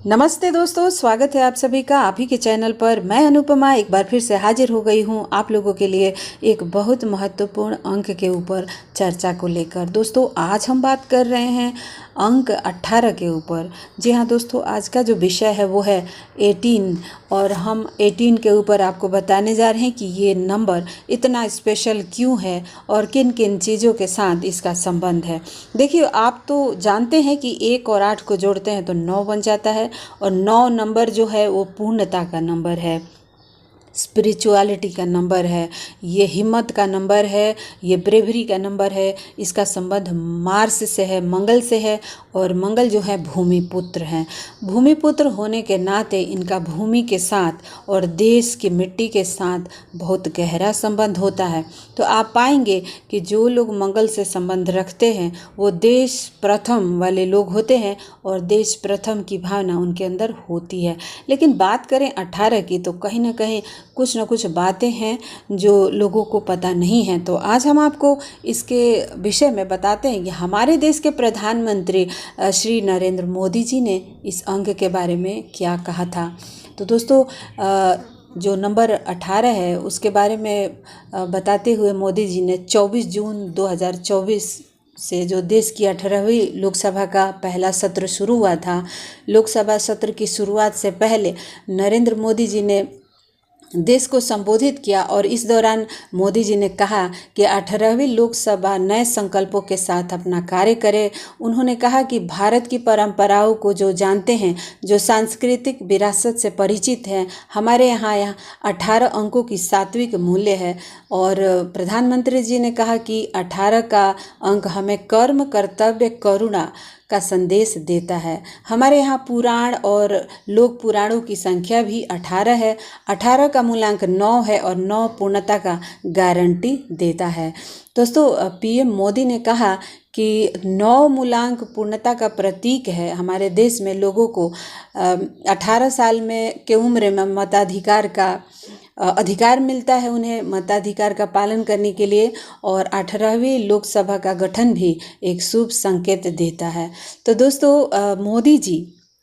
नमस्ते दोस्तों, स्वागत है आप सभी का आप ही के चैनल पर। मैं अनुपमा एक बार फिर से हाजिर हो गई हूँ आप लोगों के लिए एक बहुत महत्वपूर्ण अंक के ऊपर चर्चा को लेकर। दोस्तों, आज हम बात कर रहे हैं अंक 18 के ऊपर। जी हाँ दोस्तों, आज का जो विषय है वो है 18 और हम 18 के ऊपर आपको बताने जा रहे हैं कि ये नंबर इतना स्पेशल क्यों है और किन किन चीज़ों के साथ इसका संबंध है। देखिए, आप तो जानते हैं कि 1 और 8 को जोड़ते हैं तो 9 बन जाता है और 9 नंबर जो है वो पूर्णता का नंबर है, स्पिरिचुअलिटी का नंबर है, ये हिम्मत का नंबर है, ये ब्रेवरी का नंबर है। इसका संबंध मार्स से है, मंगल से है और मंगल जो है भूमि पुत्र हैं। भूमि पुत्र होने के नाते इनका भूमि के साथ और देश की मिट्टी के साथ बहुत गहरा संबंध होता है। तो आप पाएंगे कि जो लोग मंगल से संबंध रखते हैं वो देश प्रथम वाले लोग होते हैं और देश प्रथम की भावना उनके अंदर होती है। लेकिन बात करें 18 की तो कहीं ना कहीं कुछ न कुछ बातें हैं जो लोगों को पता नहीं है। तो आज हम आपको इसके विषय में बताते हैं कि हमारे देश के प्रधानमंत्री श्री नरेंद्र मोदी जी ने इस अंक के बारे में क्या कहा था। तो दोस्तों, जो नंबर 18 है उसके बारे में बताते हुए मोदी जी ने 24 जून 2024 से जो देश की 18वीं लोकसभा का पहला सत्र शुरू हुआ था, लोकसभा सत्र की शुरुआत से पहले नरेंद्र मोदी जी ने देश को संबोधित किया और इस दौरान मोदी जी ने कहा कि 18वीं लोकसभा नए संकल्पों के साथ अपना कार्य करे। उन्होंने कहा कि भारत की परंपराओं को जो जानते हैं, जो सांस्कृतिक विरासत से परिचित हैं, हमारे यहाँ 18 अंकों की सात्विक मूल्य है। और प्रधानमंत्री जी ने कहा कि 18 का अंक हमें कर्म, कर्तव्य, करुणा का संदेश देता है। हमारे यहाँ पुराण और लोक पुराणों की संख्या भी 18 है। 18 का मूलांक 9 है और 9 पूर्णता का गारंटी देता है। दोस्तों, पीएम मोदी ने कहा कि 9 मूलांक पूर्णता का प्रतीक है। हमारे देश में लोगों को 18 साल में के उम्र में मताधिकार का अधिकार मिलता है, उन्हें मताधिकार का पालन करने के लिए, और 18वीं लोकसभा का गठन भी एक शुभ संकेत देता है। तो दोस्तों, मोदी जी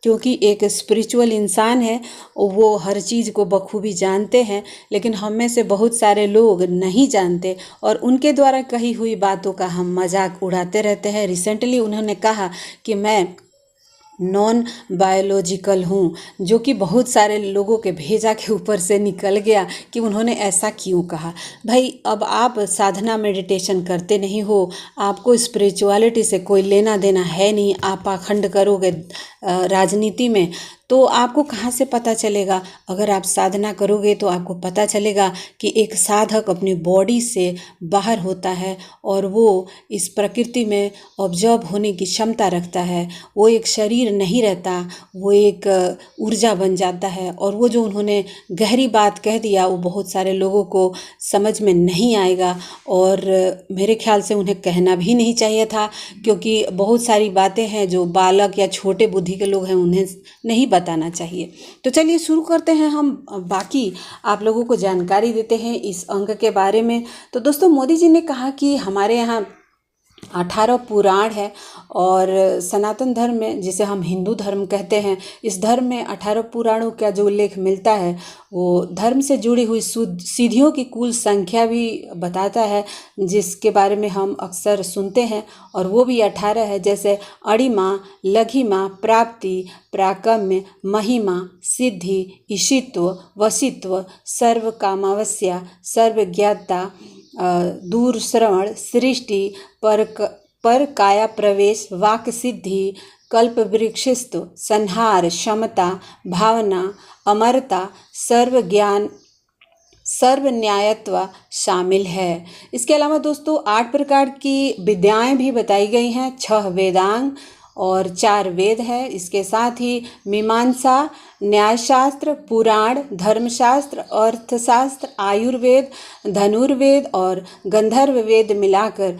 क्योंकि एक स्पिरिचुअल इंसान है, वो हर चीज़ को बखूबी जानते हैं, लेकिन हम में से बहुत सारे लोग नहीं जानते और उनके द्वारा कही हुई बातों का हम मजाक उड़ाते रहते हैं। रिसेंटली उन्होंने कहा कि मैं नॉन बायोलॉजिकल हूँ, जो कि बहुत सारे लोगों के भेजा के ऊपर से निकल गया कि उन्होंने ऐसा क्यों कहा। भाई, अब आप साधना मेडिटेशन करते नहीं हो, आपको स्पिरिचुअलिटी से कोई लेना देना है नहीं, आप पाखंड करोगे राजनीति में तो आपको कहाँ से पता चलेगा। अगर आप साधना करोगे तो आपको पता चलेगा कि एक साधक अपनी बॉडी से बाहर होता है और वो इस प्रकृति में ऑब्जर्व होने की क्षमता रखता है। वो एक शरीर नहीं रहता, वो एक ऊर्जा बन जाता है। और वो जो उन्होंने गहरी बात कह दिया वो बहुत सारे लोगों को समझ में नहीं आएगा और मेरे ख्याल से उन्हें कहना भी नहीं चाहिए था, क्योंकि बहुत सारी बातें हैं जो बालक या छोटे बुद्धि के लोग हैं उन्हें नहीं बताना चाहिए। तो चलिए शुरू करते हैं, हम बाकी आप लोगों को जानकारी देते हैं इस अंक के बारे में। तो दोस्तों, मोदी जी ने कहा कि हमारे यहाँ 18 पुराण है और सनातन धर्म में, जिसे हम हिंदू धर्म कहते हैं, इस धर्म में 18 पुराणों का जो उल्लेख मिलता है वो धर्म से जुड़ी हुई सीढ़ियों की कुल संख्या भी बताता है, जिसके बारे में हम अक्सर सुनते हैं, और वो भी 18 है। जैसे अणिमा, लघिमा, प्राप्ति, प्राकम्य, महिमा, सिद्धि, ईशित्व, वशित्व, सर्व कामावस्या, सर्वज्ञाता, दूर श्रवण, सृष्टि, पर काया प्रवेश, वाक सिद्धि, कल्प वृक्षस्तु, संहार, क्षमता, भावना, अमरता, सर्व ज्ञान, सर्व न्यायत्व शामिल है। इसके अलावा दोस्तों 8 प्रकार की विद्याएं भी बताई गई हैं। 6 वेदांग और 4 वेद है। इसके साथ ही मीमांसा, न्यायशास्त्र, पुराण, धर्मशास्त्र, अर्थशास्त्र, आयुर्वेद, धनुर्वेद और गंधर्व वेद मिलाकर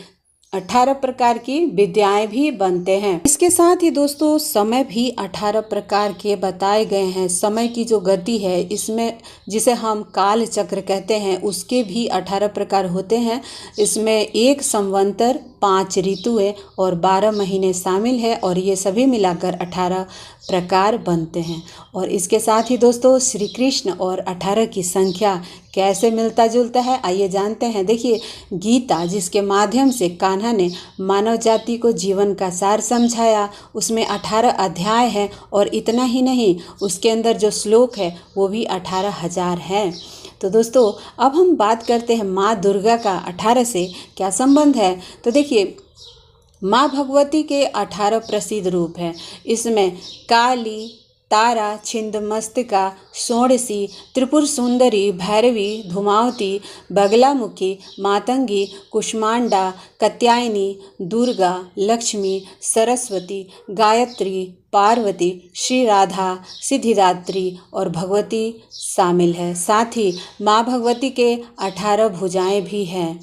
18 प्रकार की विद्याएं भी बनते हैं। इसके साथ ही दोस्तों समय भी 18 प्रकार के बताए गए हैं। समय की जो गति है इसमें, जिसे हम काल चक्र कहते हैं, उसके भी 18 प्रकार होते हैं। इसमें 1 संवंतर, 5 ऋतु है और 12 महीने शामिल है और ये सभी मिलाकर 18 प्रकार बनते हैं। और इसके साथ ही दोस्तों श्री कृष्ण और 18 की संख्या कैसे मिलता जुलता है, आइए जानते हैं। देखिए, गीता जिसके माध्यम से कान्हा ने मानव जाति को जीवन का सार समझाया, उसमें 18 अध्याय हैं और इतना ही नहीं, उसके अंदर जो श्लोक है वो भी 18,000 हैं। तो दोस्तों अब हम बात करते हैं माँ दुर्गा का 18 से क्या संबंध है। तो देखिए, माँ भगवती के 18 प्रसिद्ध रूप हैं। इसमें काली, तारा, छिंदमस्तिका, षोडशी, त्रिपुर सुंदरी, भैरवी, धूमावती, बगलामुखी, मातंगी, कुष्मांडा, कात्यायनी, दुर्गा, लक्ष्मी, सरस्वती, गायत्री, पार्वती, श्री राधा, सिद्धिदात्री और भगवती शामिल है। साथ ही माँ भगवती के 18 भुजाएं भी हैं।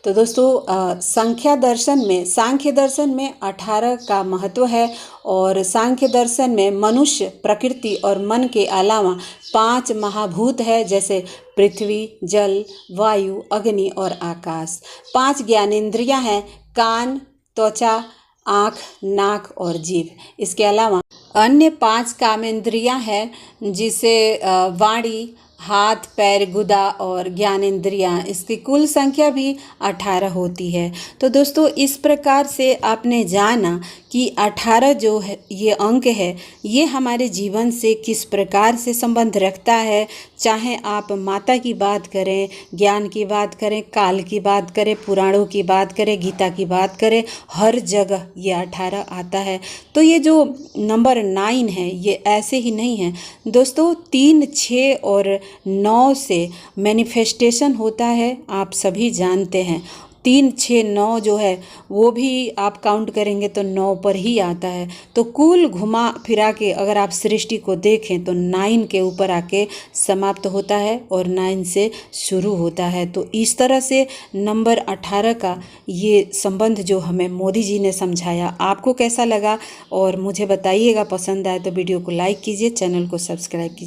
तो दोस्तों सांख्य दर्शन में 18 का महत्व है और सांख्य दर्शन में मनुष्य, प्रकृति और मन के अलावा 5 महाभूत है, जैसे पृथ्वी, जल, वायु, अग्नि और आकाश। 5 ज्ञानेंद्रियां हैं, कान, त्वचा, आँख, नाक और जीभ। इसके अलावा अन्य 5 कामेंद्रियां हैं, जिसे वाणी, हाथ, पैर, गुदा और ज्ञानेंद्रियां। इसकी कुल संख्या भी 18 होती है। तो दोस्तों इस प्रकार से आपने जाना कि 18 जो है ये अंक है, ये हमारे जीवन से किस प्रकार से संबंध रखता है। चाहे आप माता की बात करें, ज्ञान की बात करें, काल की बात करें, पुराणों की बात करें, गीता की बात करें, हर जगह ये 18 आता है। तो ये जो नंबर 9 है ये ऐसे ही नहीं है दोस्तों। 3, 6 और 9 से मैनिफेस्टेशन होता है, आप सभी जानते हैं। 3, 6, 9 जो है वो भी आप काउंट करेंगे तो 9 पर ही आता है। तो कुल घुमा फिरा के अगर आप सृष्टि को देखें तो 9 के ऊपर आके समाप्त होता है और 9 से शुरू होता है। तो इस तरह से नंबर 18 का ये संबंध जो हमें मोदी जी ने समझाया, आपको कैसा लगा और मुझे बताइएगा। पसंद आए तो वीडियो को लाइक कीजिए, चैनल को सब्सक्राइब कीजिए।